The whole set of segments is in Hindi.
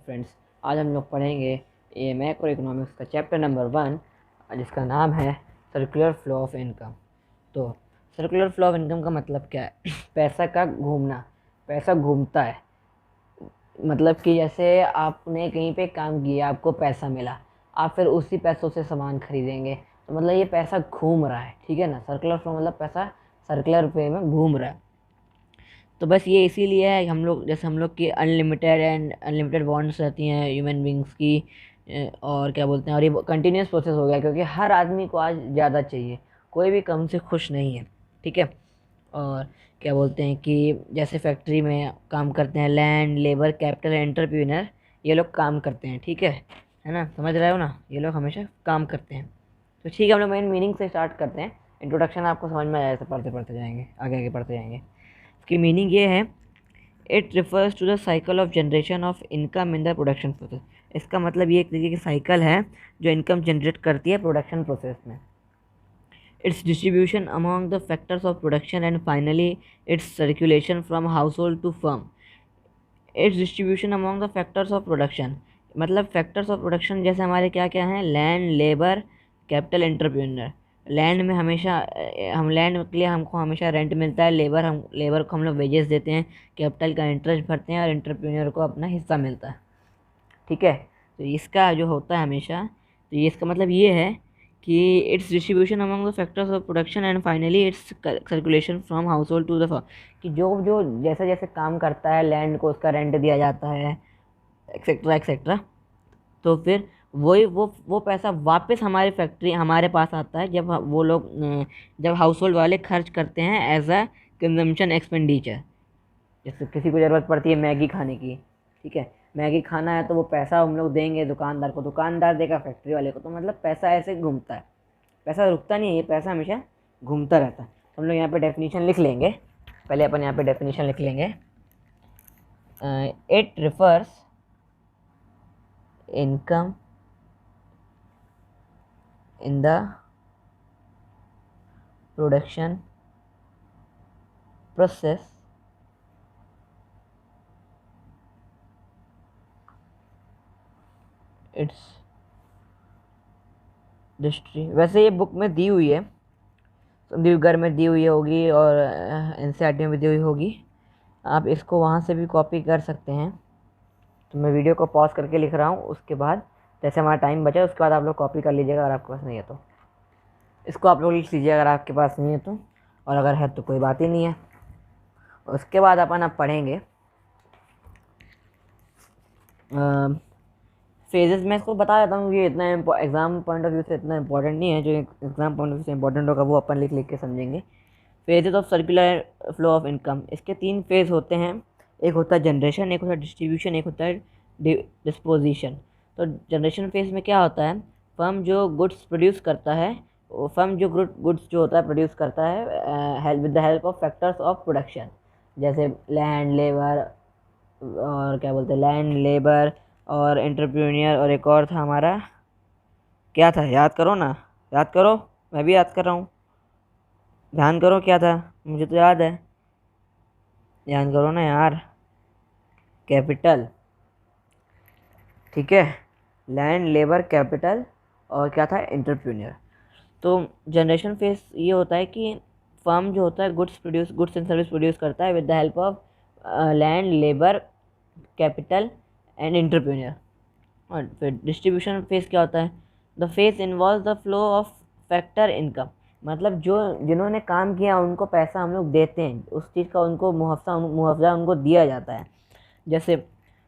फ्रेंड्स, आज हम लोग पढ़ेंगे ये मैक्रो इकोनॉमिक्स का चैप्टर नंबर 1 जिसका नाम है सर्कुलर फ्लो ऑफ इनकम। तो सर्कुलर फ्लो ऑफ इनकम का मतलब क्या है? पैसा का घूमना। पैसा घूमता है, मतलब कि जैसे आपने कहीं पे काम किया, आपको पैसा मिला, आप फिर उसी पैसों से सामान खरीदेंगे, तो मतलब ये पैसा घूम रहा है। ठीक है ना? सर्कुलर फ्लो मतलब पैसा सर्कुलर वे में घूम रहा है। तो बस ये इसीलिए है हम लोग, जैसे हम लोग की अनलिमिटेड एंड अनलिमिटेड बॉन्ड्स रहती हैं ह्यूमन बींग्स की, और क्या बोलते हैं, और ये कंटिन्यूस प्रोसेस हो गया क्योंकि हर आदमी को आज ज़्यादा चाहिए, कोई भी कम से खुश नहीं है। ठीक है? और क्या बोलते हैं कि जैसे फैक्ट्री में काम करते हैं, लैंड लेबर कैपिटल एंटरप्रेन्योर, ये लोग काम करते हैं। ठीक है ना? समझ रहे हो ना? ये लोग हमेशा काम करते हैं। तो ठीक है, हम लोग मेन मीनिंग से स्टार्ट करते हैं। इंट्रोडक्शन आपको समझ में आया, ऐसे पढ़ते पढ़ते जाएंगे, आगे आगे पढ़ते जाएंगे। इसकी मीनिंग ये है, it refers to the cycle of generation of income in the production process. इसका मतलब ये एक तरीके की साइकिल है जो इनकम जनरेट करती है प्रोडक्शन प्रोसेस में। Its distribution among the factors of production and finally its circulation from household to firm. Its distribution among the factors of production मतलब फैक्टर्स ऑफ प्रोडक्शन जैसे हमारे क्या क्या हैं? Land labour capital entrepreneur. Land में हमेशा हम लैंड के लिए हमको हमेशा रेंट मिलता है, लेबर को हम लोग वेजेस देते हैं, कैपिटल का इंटरेस्ट भरते हैं और एंटरप्रेन्योर को अपना हिस्सा मिलता है। ठीक है? तो इसका जो होता है हमेशा, तो ये इसका मतलब ये है कि its distribution among the factors of production and finally its circulation from household to the firm. कि जो जो जैसे जैसे काम करता है, लैंड को उसका रेंट दिया जाता है, एक्सेट्रा एक्सेट्रा, तो फिर वही वो पैसा वापस हमारी फैक्ट्री हमारे पास आता है जब वो लोग जब हाउस होल्ड वाले खर्च करते हैं एज अ कंजम्पशन एक्सपेंडिचर। जैसे किसी को ज़रूरत पड़ती है मैगी खाने की, ठीक है, मैगी खाना है, तो वो पैसा हम लोग देंगे दुकानदार को, दुकानदार देगा फैक्ट्री वाले को, तो मतलब पैसा ऐसे घूमता है। पैसा रुकता नहीं है, ये पैसा हमेशा घूमता रहता है। तो हम लोग यहाँ पे डेफिनेशन लिख लेंगे। पहले अपन यहाँ पे डेफिनेशन लिख लेंगे। It refers income in the production process its डिस्ट्री। वैसे ये बुक में दी हुई है, संदीप घर में दी हुई होगी और एनसीईआरटी में भी दी हुई होगी। आप इसको वहाँ से भी कॉपी कर सकते हैं। तो मैं वीडियो को पॉज करके लिख रहा हूँ, उसके बाद जैसे हमारा टाइम बचा उसके बाद आप लोग कॉपी कर लीजिएगा, अगर आपके पास नहीं है तो इसको आप लोग लिख लीजिए, अगर आपके पास नहीं है तो, और अगर है तो कोई बात ही नहीं है। उसके बाद अपन अब पढ़ेंगे फेजेस। मैं इसको बता देता हूँ, ये इतना एग्ज़ाम पॉइंट ऑफ व्यू से इतना इंपॉर्टेंट नहीं है, जो एग्ज़ाम पॉइंट ऑफ व्यू से इंपॉर्टेंट होगा वो अपन लिख लिख के समझेंगे। Phases of circular flow of income, इसके 3 फेज़ होते हैं। एक होता है जनरेशन, एक होता है डिस्ट्रीब्यूशन, एक होता है डिस्पोजिशन। तो जनरेशन फेज में क्या होता है? फर्म जो गुड्स प्रोड्यूस करता है, फर्म जो गुड्स जो होता है प्रोड्यूस करता है help with the help of factors of production, जैसे लैंड लेबर, और क्या बोलते हैं, लैंड लेबर और एंटरप्रेन्योर, और एक और था हमारा, क्या था? याद करो ना, याद करो, मैं भी याद कर रहा हूँ, ध्यान करो क्या था, मुझे तो याद है, ध्यान करो ना यार। कैपिटल। ठीक है, लैंड लेबर कैपिटल, और क्या था? एंटरप्रेन्योर। तो जनरेशन फेज ये होता है कि फर्म जो होता है गुड्स एंड सर्विस प्रोड्यूस करता है with the help of land labour capital and entrepreneur. और फिर डिस्ट्रीब्यूशन फेज क्या होता है? The phase involve the flow of factor income, मतलब जो जिन्होंने काम किया उनको पैसा हम लोग देते हैं, उस चीज़ का उनको मुआवजा उनको दिया जाता है। जैसे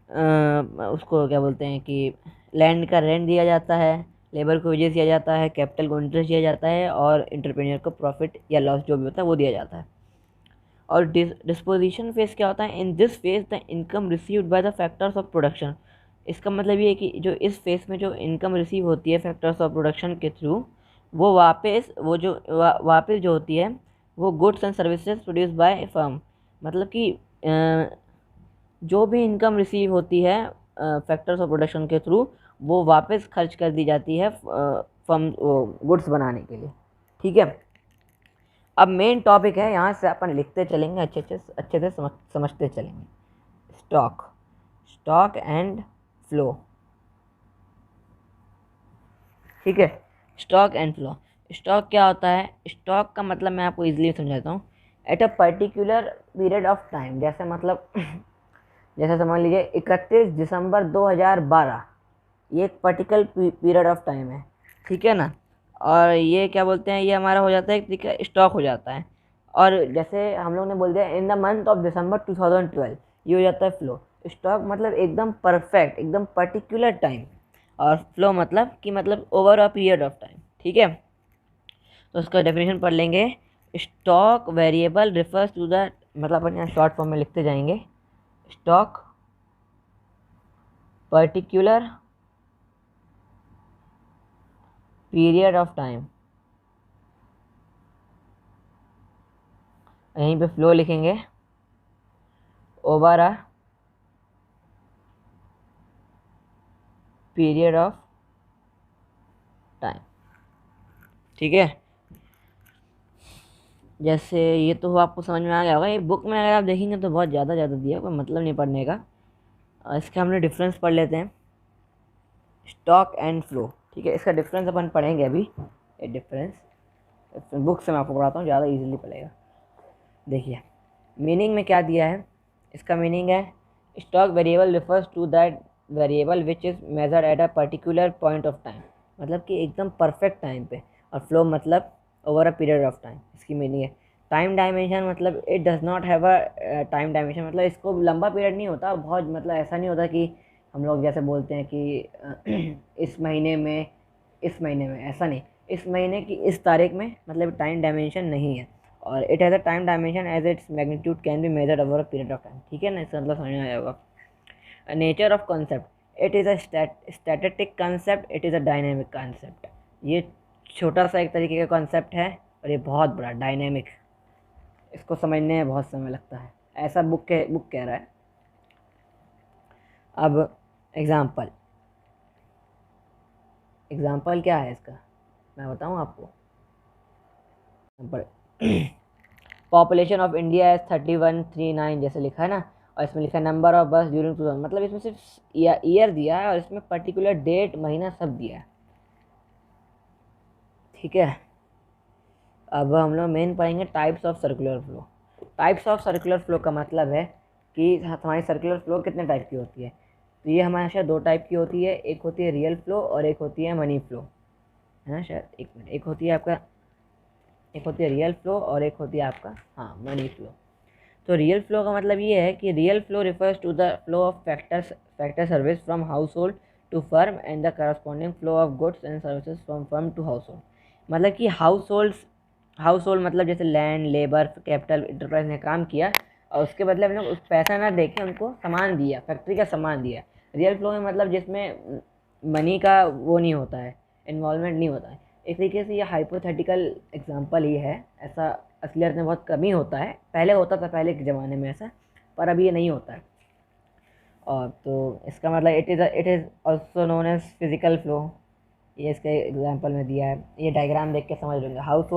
उसको क्या बोलते हैं कि लैंड का रेंट दिया जाता है, लेबर को वेजेस दिया जाता है, कैपिटल को इंटरेस्ट दिया जाता है, और एंटरप्रेन्योर को प्रॉफिट या लॉस जो भी होता है वो दिया जाता है। और डिस्पोजिशन फेज क्या होता है? In this phase the income received by the factors of production. इसका मतलब ये है कि जो इस फेज में जो इनकम रिसीव होती है फैक्टर्स ऑफ प्रोडक्शन के थ्रू, वो वापस जो होती है वो goods and services produce by firm. मतलब कि जो भी इनकम रिसीव होती है फैक्टर्स ऑफ प्रोडक्शन के थ्रू, वो वापस खर्च कर दी जाती है फर्म गुड्स बनाने के लिए। ठीक है? अब मेन टॉपिक है, यहाँ से अपन लिखते चलेंगे, अच्छे से समझते चलेंगे। Stock and flow. ठीक है, स्टॉक एंड फ्लो। स्टॉक क्या होता है? स्टॉक का मतलब मैं आपको इजीली समझाता हूँ। Eight a particular period of time, जैसे मतलब जैसे समझ लीजिए 31 दिसंबर 2012, ये एक पर्टिकुलर पीरियड ऑफ टाइम है, ठीक है ना। और ये क्या बोलते हैं, ये हमारा हो जाता है एक तरीके का स्टॉक हो जाता है। और जैसे हम लोग ने बोल दिया in the month of December 2012, ये हो जाता है फ्लो। स्टॉक मतलब एकदम परफेक्ट, एकदम पर्टिकुलर टाइम। और फ्लो मतलब कि मतलब over a period of time, ठीक है। तो उसका डेफिनेशन पढ़ लेंगे। Stock variable refers to the, मतलब अपन यहाँ शॉर्ट फॉर्म में लिखते जाएंगे। Stock particular period of time, यहीं पे फ्लो लिखेंगे, over a period of time, ठीक है। जैसे ये तो आपको समझ में आ गया होगा। ये बुक में अगर आप देखेंगे तो बहुत ज़्यादा दिया, कोई मतलब नहीं पढ़ने का। इसका हमने डिफरेंस पढ़ लेते हैं, स्टॉक एंड फ्लो, ठीक है। इसका डिफरेंस अपन पढ़ेंगे अभी। ये डिफरेंस बुक से मैं आपको पढ़ाता हूँ, ज़्यादा इजीली पड़ेगा। देखिए मीनिंग में क्या दिया है, इसका मीनिंग है stock variable refers to that variable which is measured at a particular point of time, मतलब कि एकदम परफेक्ट टाइम पे। और फ्लो मतलब over a period of time, इसकी मीनिंग है। टाइम डायमेंशन मतलब it does not have a time dimension, मतलब इसको लंबा पीरियड नहीं होता बहुत, मतलब ऐसा नहीं होता कि हम लोग जैसे बोलते हैं कि इस महीने में ऐसा नहीं, इस महीने की इस तारीख में, मतलब टाइम डायमेंशन नहीं है। और it has a time dimension as its magnitude can be measured over a period of time, ठीक है ना। इसका मतलब समझ में आया होगा। Nature of concept, it is a static concept, it is a dynamic concept. ये छोटा सा एक तरीके का कॉन्सेप्ट है और ये बहुत बड़ा डायनेमिक, इसको समझने में बहुत समय लगता है, ऐसा बुक कह रहा है। अब एग्ज़ाम्पल, एग्ज़ाम्पल क्या है इसका, मैं बताऊँ आपको। पॉपुलेशन ऑफ इंडिया है 3139 जैसे लिखा है ना, और इसमें लिखा है नंबर ऑफ बस ड्यूरिंग 2000, मतलब इसमें सिर्फ ईयर दिया है और इसमें पर्टिकुलर डेट महीना सब दिया है, ठीक है। अब हम लोग मेन पढ़ेंगे types of circular flow. Types of circular flow का मतलब है कि हमारी सर्कुलर फ्लो कितने टाइप की होती है। तो ये हमारे शायद दो टाइप की होती है, एक होती है रियल फ्लो और एक होती है मनी फ्लो, है ना शायद। एक मिनट, एक होती है आपका, एक होती है रियल फ्लो और एक होती है आपका हाँ मनी फ्लो। तो रियल फ्लो का मतलब ये है कि real flow refers to the flow of factor service from household to firm and the corresponding flow of goods and services from firm to household. मतलब कि हाउस होल्ड मतलब जैसे लैंड, लेबर, कैपिटल, इंटरप्राइज ने काम किया और उसके बदले हमने उस पैसा ना दे के उनको सामान दिया, फैक्ट्री का सामान दिया। रियल फ्लो में मतलब जिसमें मनी का वो नहीं होता है, इन्वॉल्वमेंट नहीं होता है। एक तरीके से ये हाइपोथेटिकल एग्जांपल ही है, ऐसा असलियत में बहुत कम ही होता है। पहले होता था, पहले के ज़माने में ऐसा, पर अभी ये नहीं होता है। और तो इसका मतलब it is also known as physical flow, ये इसके एग्जांपल में दिया है। ये डायग्राम देख के समझ लेंगे। हाउस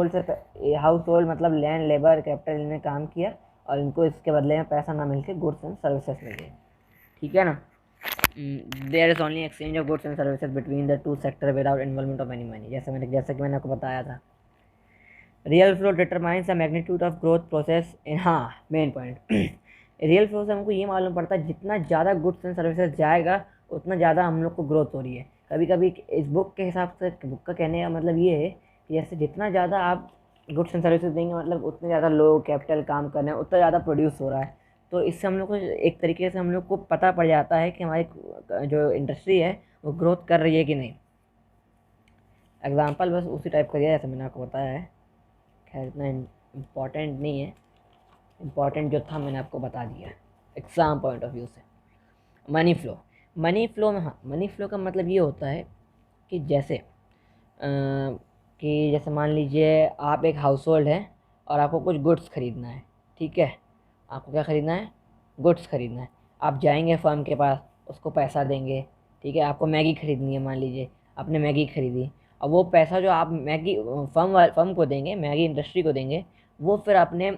होल्ड मतलब लैंड, लेबर, कैपिटल, इन्हें काम किया और इनको इसके बदले में पैसा ना मिल के गुड्स एंड सर्विसेज मिल गए, ठीक है ना। There is only exchange of goods and services between the two sector without involvement of any money, जैसे कि मैंने आपको बताया था। Real flow determines the magnitude of growth process in, हाँ मेन पॉइंट। रियल फ्लो से हमको ये मालूम पड़ता है जितना ज़्यादा गुड्स एंड सर्विसेज जाएगा उतना ज़्यादा हम लोग को ग्रोथ हो रही है। कभी कभी इस बुक के हिसाब से, बुक का कहने का मतलब ये है कि जैसे जितना ज़्यादा आप गुड्स एंड सर्विसेज देंगे मतलब उतने ज़्यादा लोग, कैपिटल काम कर रहे हैं, उतना ज़्यादा प्रोड्यूस हो रहा है। तो इससे हम लोग को एक तरीके से हम लोग को पता पड़ जाता है कि हमारी जो इंडस्ट्री है वो ग्रोथ कर रही है कि नहीं। एग्जाम्पल बस उसी टाइप का दिया जैसे मैंने आपको बताया है, खैर इतना इम्पॉर्टेंट नहीं है, इम्पॉर्टेंट जो था मैंने आपको बता दिया एग्ज़ाम पॉइंट ऑफ व्यू से। मनी फ्लो, मनी फ्लो में हाँ, मनी फ्लो का मतलब ये होता है कि जैसे कि जैसे मान लीजिए आप एक हाउस होल्ड है और आपको कुछ गुड्स ख़रीदना है, ठीक है। आपको क्या ख़रीदना है? गुड्स ख़रीदना है। आप जाएंगे फर्म के पास, उसको पैसा देंगे, ठीक है। आपको मैगी ख़रीदनी है, मान लीजिए आपने मैगी ख़रीदी, और वो पैसा जो आप मैगी फर्म को देंगे, मैगी इंडस्ट्री को देंगे, वो फिर अपने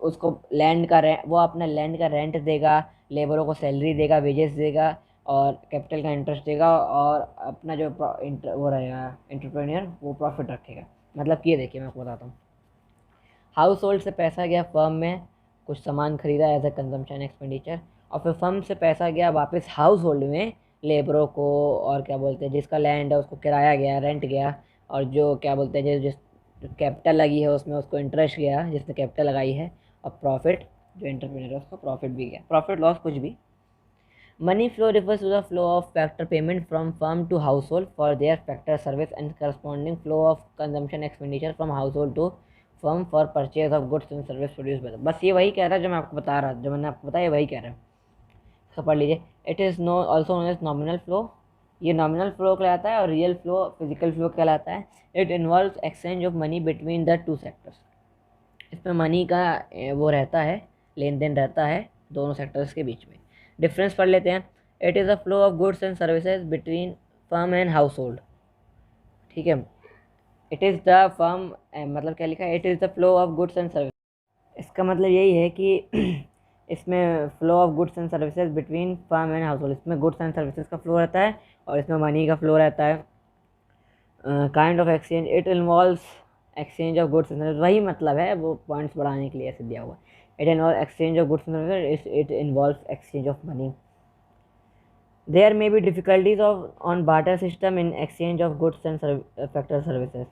उसको लैंड का वो अपना लैंड का रेंट देगा, लेबरों को सैलरी देगा, वेजेस देगा, और कैपिटल का इंटरेस्ट देगा और अपना जो वो रहेगा एंटरप्रेन्योर वो प्रॉफिट रखेगा। मतलब कि ये देखिए मैं आपको बताता हूँ, हाउस होल्ड से पैसा गया फर्म में, कुछ सामान खरीदा एज ए कंजम्पशन एक्सपेंडिचर, और फिर फर्म से पैसा गया वापस हाउस होल्ड में, लेबरों को और क्या बोलते हैं जिसका लैंड है उसको किराया गया, रेंट गया, और जो क्या बोलते हैं जिस कैपिटल लगी है उसमें उसको इंटरेस्ट गया जिसने कैपिटल लगाई है, और प्रॉफिट जो एंटरप्रेन्योर है उसको प्रॉफिट भी गया, प्रॉफिट लॉस कुछ भी। Money flow refers to the flow of factor payment from firm to household for their factor service and corresponding flow of consumption expenditure from household to firm for purchase of goods and service produced by them। बस ये वही कह रहा है जो मैं आपको बता रहा, जो मैंने आपको बताया वही कह रहा है। इसका पढ़ लीजिए। It is no also known as nominal flow, ये नॉमिनल फ्लो कहलाता है, और रियल फ्लो फिजिकल फ्लो कहलाता है। It involve exchange of money between the two sectors, इसमें मनी का वो रहता है, लेन देन रहता है दोनों सेक्टर्स के बीच में। डिफरेंस पढ़ लेते हैं। It is a flow of goods and services between firm and house hold. ठीक है, इट इज़ द फर्म, मतलब क्या लिखा है, it is the flow of goods and service. इसका मतलब यही है कि इसमें flow of goods and services between firm and house hold, इसमें गुड्स एंड सर्विसेज का फ्लो रहता है और इसमें मनी का फ्लो रहता है। Kind of exchange, it involves exchange of goods and service, वही मतलब है, वो पॉइंट्स बढ़ाने के लिए ऐसे दिया हुआ है। It involve exchange of goods and service, it involves exchange of money. There may be difficulties on barter system in exchange of goods and factor services.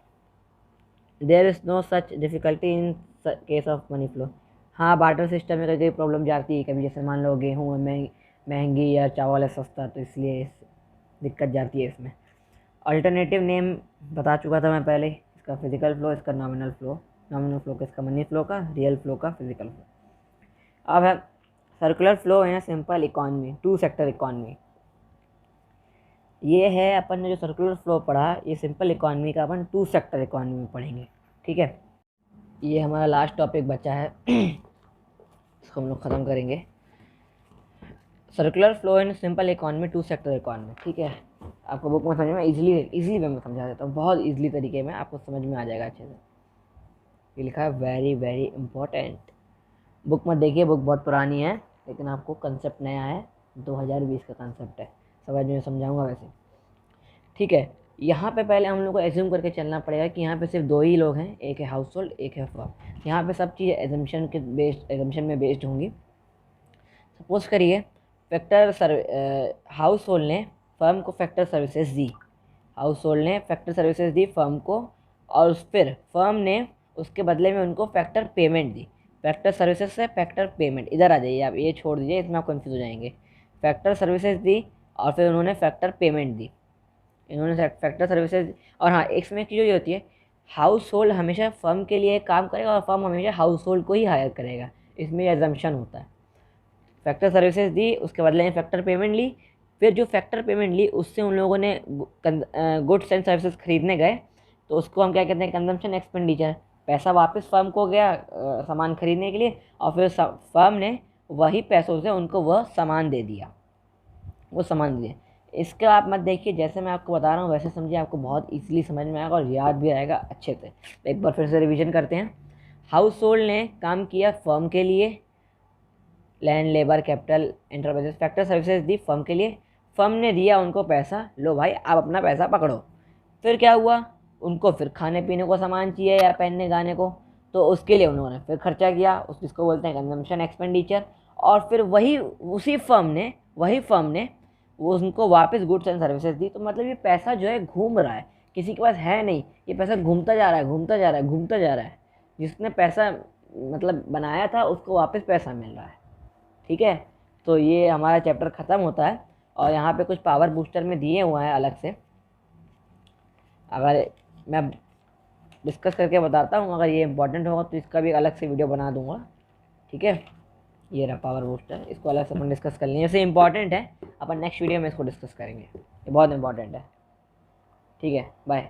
There is no such difficulty in case of money flow। हाँ, बार्टर सिस्टम में कभी कभी प्रॉब्लम जाती है, कभी जैसे मान लो गेहूँ महंगी या चावल है सस्ता, तो इसलिए दिक्कत जाती है इसमें। अल्टरनेटिव नेम बता चुका था मैं पहले, इसका फिजिकल फ्लो, इसका नॉमिनल फ्लो। नॉमिनल फ्लो का, इसका मनी फ्लो का, रियल फ्लो का फिजिकल फ्लो। अब है सर्कुलर फ्लो है simple economy, two sector economy. ये है अपन ने जो सर्कुलर फ्लो पढ़ा, ये सिंपल इकॉनमी का अपन टू सेक्टर इकॉनमी में पढ़ेंगे। ठीक है, ये हमारा लास्ट टॉपिक बचा है इसको हम लोग ख़त्म करेंगे। Circular flow in simple economy, two sector economy. ठीक है, आपको बुक में समझ में इजीली वे में समझा देता हूँ, बहुत इजीली तरीके में आपको समझ में आ जाएगा अच्छे से। ये लिखा है वेरी वेरी इंपॉर्टेंट। बुक मत देखिए, बुक बहुत पुरानी है, लेकिन आपको कंसेप्ट नया है, 2020 का कंसेप्ट है, समझ में समझाऊंगा वैसे। ठीक है, यहाँ पे पहले हम लोग को एज्यूम करके चलना पड़ेगा कि यहाँ पे सिर्फ दो ही लोग हैं, एक है हाउस होल्ड एक है फर्म। यहाँ पे सब चीज़ें एजम्पशन में बेस्ड होंगी। सपोज करिए हाउस होल्ड ने फर्म को फैक्टर सर्विसेज दी, हाउस होल्ड ने फैक्टर सर्विसेज दी फर्म को, और फिर फर्म ने उसके बदले में उनको फैक्टर पेमेंट दी। फैक्टर सर्विसेज से फैक्टर पेमेंट, इधर आ जाइए आप, ये छोड़ दीजिए, इसमें आप कन्फ्यूज हो जाएंगे। फैक्टर सर्विसेज दी और फिर उन्होंने फैक्टर पेमेंट दी, इन्होंने फैक्टर सर्विसेज। और हाँ, इसमें की जो होती है, हाउस होल्ड हमेशा फर्म के लिए काम करेगा और फर्म हमेशा हाउस होल्ड को ही हायर करेगा, इसमें एजम्पशन होता है। फैक्टर सर्विसेज दी, उसके बदले में फैक्टर पेमेंट ली, फिर जो फैक्टर पेमेंट ली उससे उन लोगों ने गुड्स एंड सर्विसेज खरीदने गए, तो उसको हम क्या कहते हैं, कंजम्पशन एक्सपेंडिचर। पैसा वापस फर्म को गया सामान खरीदने के लिए, और फिर फर्म ने वही पैसों से उनको वह सामान दे दिया, वो सामान दे दिया। इसका आप मत देखिए, जैसे मैं आपको बता रहा हूँ वैसे समझिए, आपको बहुत इजीली समझ में आएगा और याद भी आएगा अच्छे से। एक बार फिर से रिवीजन करते हैं। हाउस होल्ड ने काम किया फर्म के लिए, land labour capital enterprises, factor services दी फर्म के लिए, फर्म ने दिया उनको पैसा, लो भाई आप अपना पैसा पकड़ो। फिर क्या हुआ, उनको फिर खाने पीने को सामान चाहिए या पहनने गाने को, तो उसके लिए उन्होंने फिर खर्चा किया, उस जिसको बोलते हैं कंजम्पशन एक्सपेंडिचर। और फिर वही फर्म ने वो उनको वापस गुड्स एंड सर्विसेज दी। तो मतलब ये पैसा जो है घूम रहा है, किसी के पास है नहीं, ये पैसा घूमता जा रहा है, घूमता जा रहा है, घूमता जा रहा है। जिसने पैसा मतलब बनाया था उसको वापस पैसा मिल रहा है। ठीक है, तो ये हमारा चैप्टर ख़त्म होता है, और यहाँ पे कुछ पावर बूस्टर में दिए हुए हैं अलग से, अगर मैं डिस्कस करके बताता हूँ, अगर ये इंपॉर्टेंट होगा तो इसका भी अलग से वीडियो बना दूँगा। ठीक है, ये रहा पावर बूस्टर, इसको अलग से अपन डिस्कस कर लेंगे, जैसे इंपॉर्टेंट है अपन नेक्स्ट वीडियो में इसको डिस्कस करेंगे, ये बहुत इंपॉर्टेंट है। ठीक है, बाय।